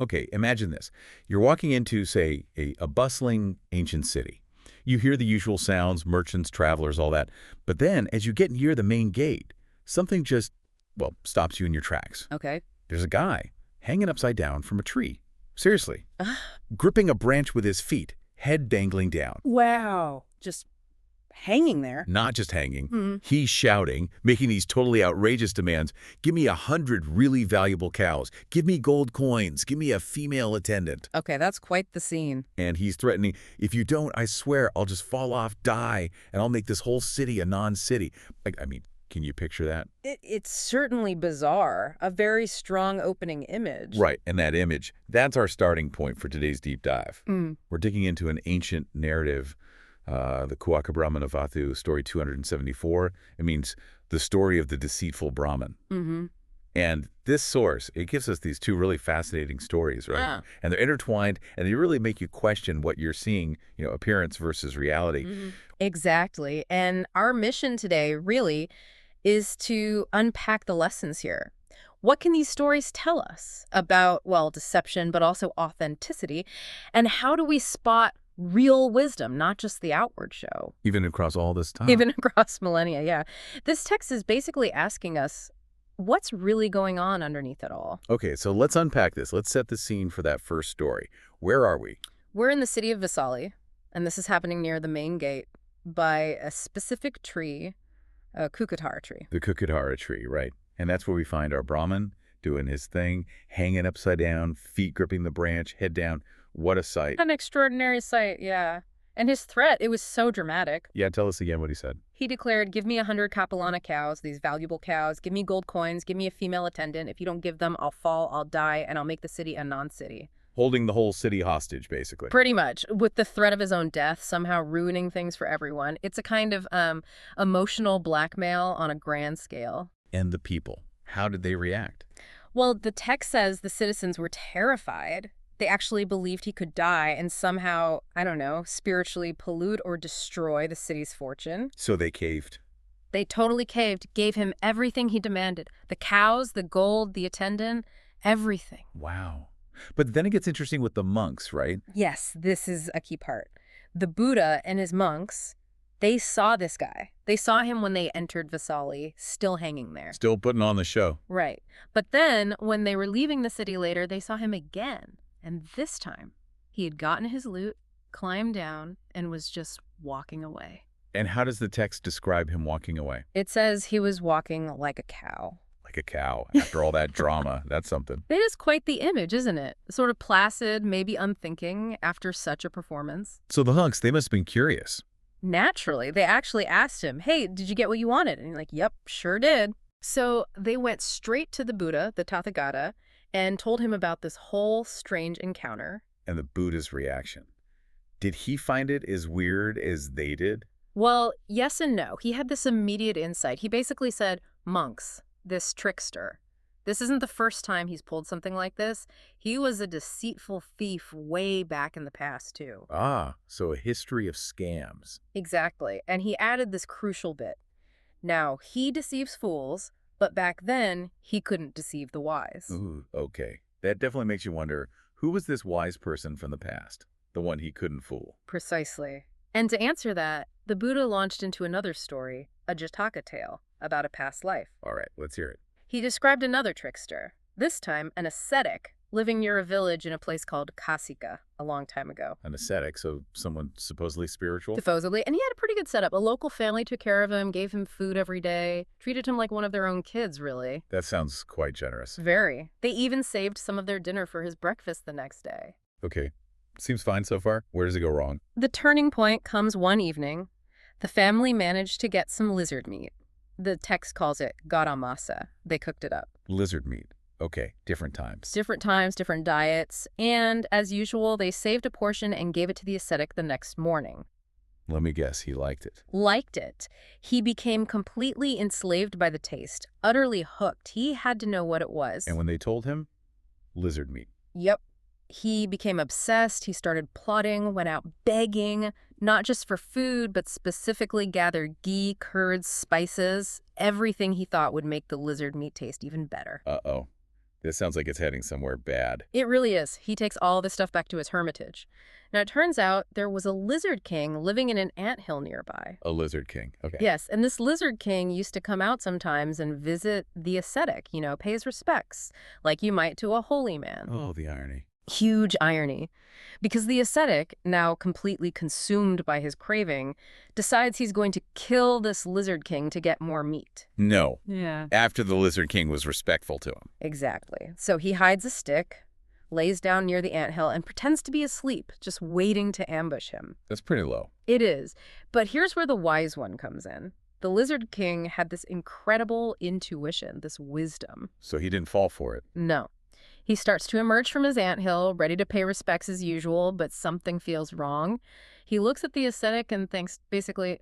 Okay, imagine this. You're walking into, say, a bustling ancient city. You hear the usual sounds, merchants, travelers, all that. But then, as you get near the main gate, something just, well, stops you in your tracks. Okay. There's a guy hanging upside down from a tree. Seriously. Gripping a branch with his feet, head dangling down. Wow. Just hanging there. Not just hanging. Hmm. He's shouting, making these totally outrageous demands. Give me 100 really valuable cows. Give me gold coins. Give me a female attendant. Okay, that's quite the scene. And he's threatening, if you don't, I swear, I'll just fall off, die, and I'll make this whole city a non-city. I mean, can you picture that? It's certainly bizarre. A very strong opening image. Right, and that image, that's our starting point for today's deep dive. Mm. We're digging into an ancient narrative, the Kuhakabrāhmaṇavatthu, story 274. It means the story of the deceitful Brahmin. Mm-hmm. And this source, it gives us these two really fascinating stories, right? Yeah. And they're intertwined, and they really make you question what you're seeing, appearance versus reality. Mm-hmm. Exactly. And our mission today, really, is to unpack the lessons here. What can these stories tell us about, well, deception, but also authenticity? And how do we spot real wisdom, not just the outward show? Even across all this time. Even across millennia, yeah. This text is basically asking us, what's really going on underneath it all? Okay, so let's unpack this. Let's set the scene for that first story. Where are we? We're in the city of Vesali, and this is happening near the main gate by a specific tree, a Kuhakabrāhmaṇavatthu tree. The Kuhakabrāhmaṇavatthu tree, right. And that's where we find our Brahmin doing his thing, hanging upside down, feet gripping the branch, head down. What a sight. An extraordinary sight, yeah. And his threat, it was so dramatic. Yeah, tell us again what he said. He declared, give me 100 kapalana cows, these valuable cows. Give me gold coins. Give me a female attendant. If you don't give them, I'll fall, I'll die, and I'll make the city a non-city. Holding the whole city hostage, basically. Pretty much, with the threat of his own death, somehow ruining things for everyone. It's a kind of emotional blackmail on a grand scale. And the people, how did they react? Well, the text says the citizens were terrified. They actually believed he could die and somehow, I don't know, spiritually pollute or destroy the city's fortune. So they caved. They totally caved, gave him everything he demanded. The cows, the gold, the attendant, everything. Wow. But then it gets interesting with the monks, right? Yes, this is a key part. The Buddha and his monks, they saw this guy. They saw him when they entered Vesali, still hanging there. Still putting on the show. Right. But then, when they were leaving the city later, they saw him again. And this time, he had gotten his loot, climbed down, and was just walking away. And how does the text describe him walking away? It says he was walking like a cow. Like a cow. After all that drama, that's something. It is quite the image, isn't it? Sort of placid, maybe unthinking after such a performance. So the monks, they must have been curious. Naturally, they actually asked him, hey, did you get what you wanted? And he's like, yep, sure did. So they went straight to the Buddha, the Tathagata, and told him about this whole strange encounter. And the Buddha's reaction. Did he find it as weird as they did? Well, yes and no. He had this immediate insight. He basically said, monks, this trickster. This isn't the first time he's pulled something like this. He was a deceitful thief way back in the past, too. Ah, so a history of scams. Exactly. And he added this crucial bit. Now, he deceives fools, but back then, he couldn't deceive the wise. Ooh, okay. That definitely makes you wonder, who was this wise person from the past? The one he couldn't fool. Precisely. And to answer that, the Buddha launched into another story, a Jataka tale, about a past life. All right, let's hear it. He described another trickster, this time an ascetic, living near a village in a place called Kasika a long time ago. An ascetic, so someone supposedly spiritual? Supposedly. And he had a pretty good setup. A local family took care of him, gave him food every day, treated him like one of their own kids, really. That sounds quite generous. Very. They even saved some of their dinner for his breakfast the next day. Okay. Seems fine so far. Where does it go wrong? The turning point comes one evening. The family managed to get some lizard meat. The text calls it garamasa. They cooked it up. Lizard meat. Okay, different times. Different times, different diets. And as usual, they saved a portion and gave it to the ascetic the next morning. Let me guess, he liked it. Liked it. He became completely enslaved by the taste, utterly hooked. He had to know what it was. And when they told him, lizard meat. Yep. He became obsessed. He started plotting, went out begging, not just for food, but specifically gathered ghee, curds, spices, everything he thought would make the lizard meat taste even better. Uh-oh. This sounds like it's heading somewhere bad. It really is. He takes all this stuff back to his hermitage. Now, it turns out there was a lizard king living in an anthill nearby. A lizard king. Okay. Yes, and this lizard king used to come out sometimes and visit the ascetic, pay his respects, like you might to a holy man. Oh, the irony. Huge irony. Because the ascetic, now completely consumed by his craving, decides he's going to kill this lizard king to get more meat. No. Yeah. After the lizard king was respectful to him. Exactly. So he hides a stick, lays down near the anthill, and pretends to be asleep, just waiting to ambush him. That's pretty low. It is. But here's where the wise one comes in. The lizard king had this incredible intuition, this wisdom. So he didn't fall for it. No. He starts to emerge from his anthill, ready to pay respects as usual, but something feels wrong. He looks at the ascetic and thinks, basically,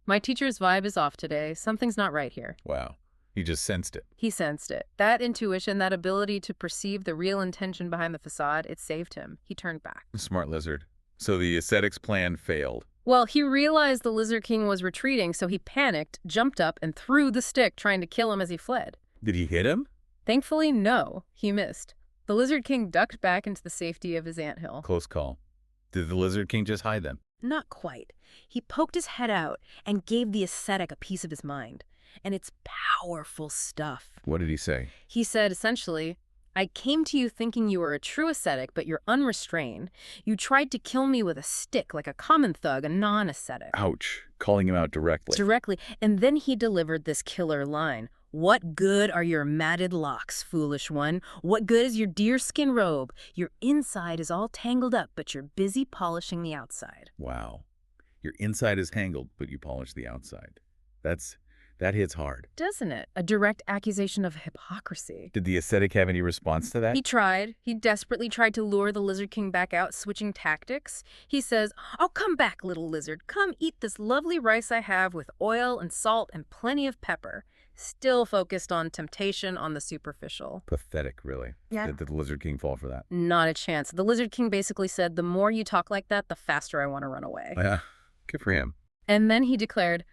my teacher's vibe is off today. Something's not right here. Wow. He just sensed it. He sensed it. That intuition, that ability to perceive the real intention behind the facade, it saved him. He turned back. Smart lizard. So the ascetic's plan failed. Well, he realized the lizard king was retreating, so he panicked, jumped up, and threw the stick, trying to kill him as he fled. Did he hit him? Thankfully, no. He missed. The lizard king ducked back into the safety of his anthill. Close call. Did the lizard king just hide then? Not quite. He poked his head out and gave the ascetic a piece of his mind. And it's powerful stuff. What did he say? He said, essentially, I came to you thinking you were a true ascetic, but you're unrestrained. You tried to kill me with a stick like a common thug, a non-ascetic. Ouch. Calling him out directly. Directly. And then he delivered this killer line. What good are your matted locks, foolish one? What good is your deerskin robe? Your inside is all tangled up, but you're busy polishing the outside. Wow. Your inside is tangled, but you polish the outside. That hits hard. Doesn't it? A direct accusation of hypocrisy. Did the ascetic have any response to that? He tried. He desperately tried to lure the lizard king back out, switching tactics. He says, oh, come back, little lizard. Come eat this lovely rice I have with oil and salt and plenty of pepper. Still focused on temptation, on the superficial. Pathetic, really. Yeah. Did the lizard king fall for that? Not a chance. The lizard king basically said, the more you talk like that, the faster I want to run away. Yeah, good for him. And then he declared,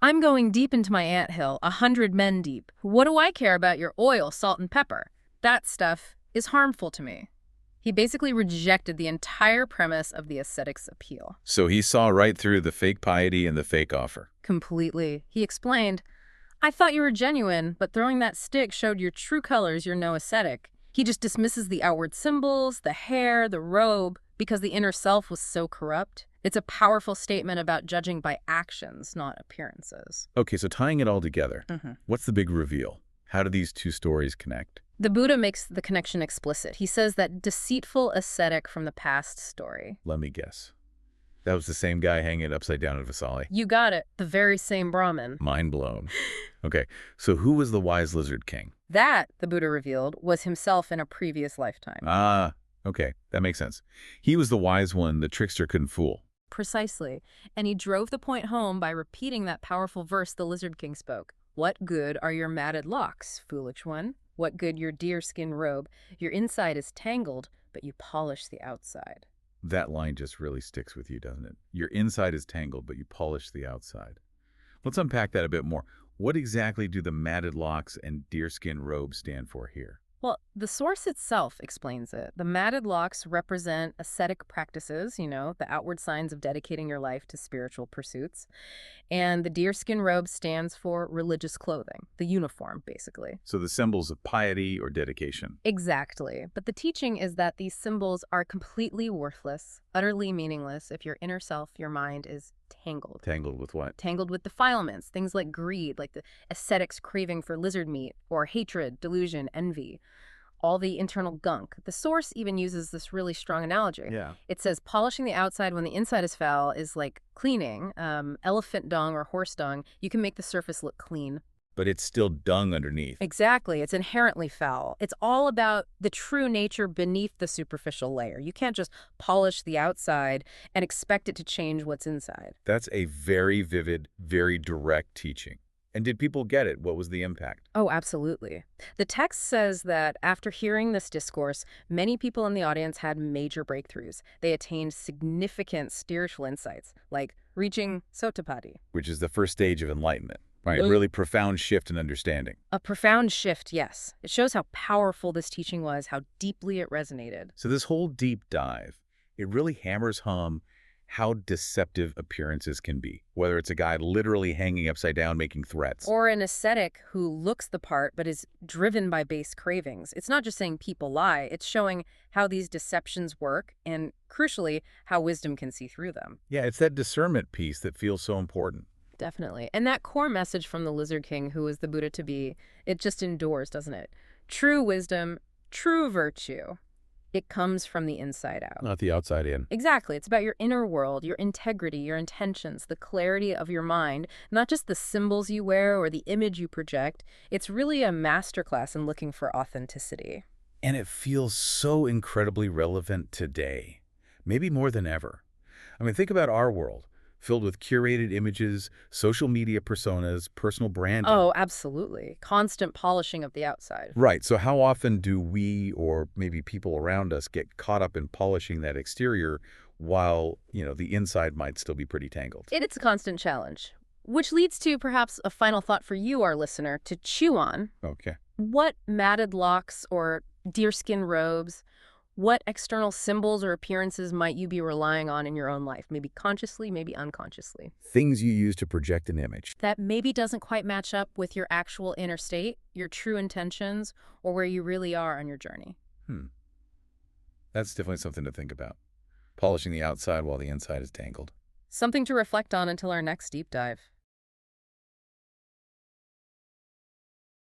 I'm going deep into my anthill, 100 men deep. What do I care about your oil, salt, and pepper? That stuff is harmful to me. He basically rejected the entire premise of the ascetic's appeal. So he saw right through the fake piety and the fake offer. Completely. He explained, I thought you were genuine, but throwing that stick showed your true colors. You're no ascetic. He just dismisses the outward symbols, the hair, the robe, because the inner self was so corrupt. It's a powerful statement about judging by actions, not appearances. Okay, so tying it all together, what's the big reveal? How do these two stories connect? The Buddha makes the connection explicit. He says that deceitful ascetic from the past story. Let me guess. That was the same guy hanging it upside down at Vesali. You got it. The very same Brahmin. Mind blown. Okay, so who was the wise lizard king? That, the Buddha revealed, was himself in a previous lifetime. Ah, okay, that makes sense. He was the wise one the trickster couldn't fool. Precisely. And he drove the point home by repeating that powerful verse the lizard king spoke. What good are your matted locks, foolish one? What good your deerskin robe? Your inside is tangled, but you polish the outside. That line just really sticks with you, doesn't it? Your inside is tangled, but you polish the outside. Let's unpack that a bit more. What exactly do the matted locks and deerskin robe stand for here? Well, the source itself explains it. The matted locks represent ascetic practices, the outward signs of dedicating your life to spiritual pursuits. And the deerskin robe stands for religious clothing, the uniform, basically. So the symbols of piety or dedication. Exactly. But the teaching is that these symbols are completely worthless, utterly meaningless if your inner self, your mind, is tangled. Tangled with what? Tangled with defilements, things like greed, like the ascetic's craving for lizard meat, or hatred, delusion, envy. All the internal gunk. The source even uses this really strong analogy. Yeah. It says polishing the outside when the inside is foul is like cleaning. Elephant dung or horse dung, you can make the surface look clean. But it's still dung underneath. Exactly. It's inherently foul. It's all about the true nature beneath the superficial layer. You can't just polish the outside and expect it to change what's inside. That's a very vivid, very direct teaching. And did people get it? What was the impact? Oh, absolutely. The text says that after hearing this discourse, many people in the audience had major breakthroughs. They attained significant spiritual insights, like reaching sotapadhi. Which is the first stage of enlightenment. Right, a really profound shift in understanding. A profound shift, yes. It shows how powerful this teaching was, how deeply it resonated. So this whole deep dive, it really hammers home how deceptive appearances can be, whether it's a guy literally hanging upside down making threats. Or an ascetic who looks the part but is driven by base cravings. It's not just saying people lie, it's showing how these deceptions work and, crucially, how wisdom can see through them. Yeah, it's that discernment piece that feels so important. Definitely. And that core message from the Lizard King, who was the Buddha to be, it just endures, doesn't it? True wisdom, true virtue. It comes from the inside out. Not the outside in. Exactly. It's about your inner world, your integrity, your intentions, the clarity of your mind, not just the symbols you wear or the image you project. It's really a masterclass in looking for authenticity. And it feels so incredibly relevant today, maybe more than ever. I mean, think about our world, filled with curated images, social media personas, personal branding. Oh, absolutely. Constant polishing of the outside. Right. So how often do we, or maybe people around us, get caught up in polishing that exterior while, the inside might still be pretty tangled? It's a constant challenge, which leads to perhaps a final thought for you, our listener, to chew on. Okay. What matted locks or deerskin robes, what external symbols or appearances might you be relying on in your own life? Maybe consciously, maybe unconsciously. Things you use to project an image. That maybe doesn't quite match up with your actual inner state, your true intentions, or where you really are on your journey. That's definitely something to think about. Polishing the outside while the inside is tangled. Something to reflect on until our next deep dive.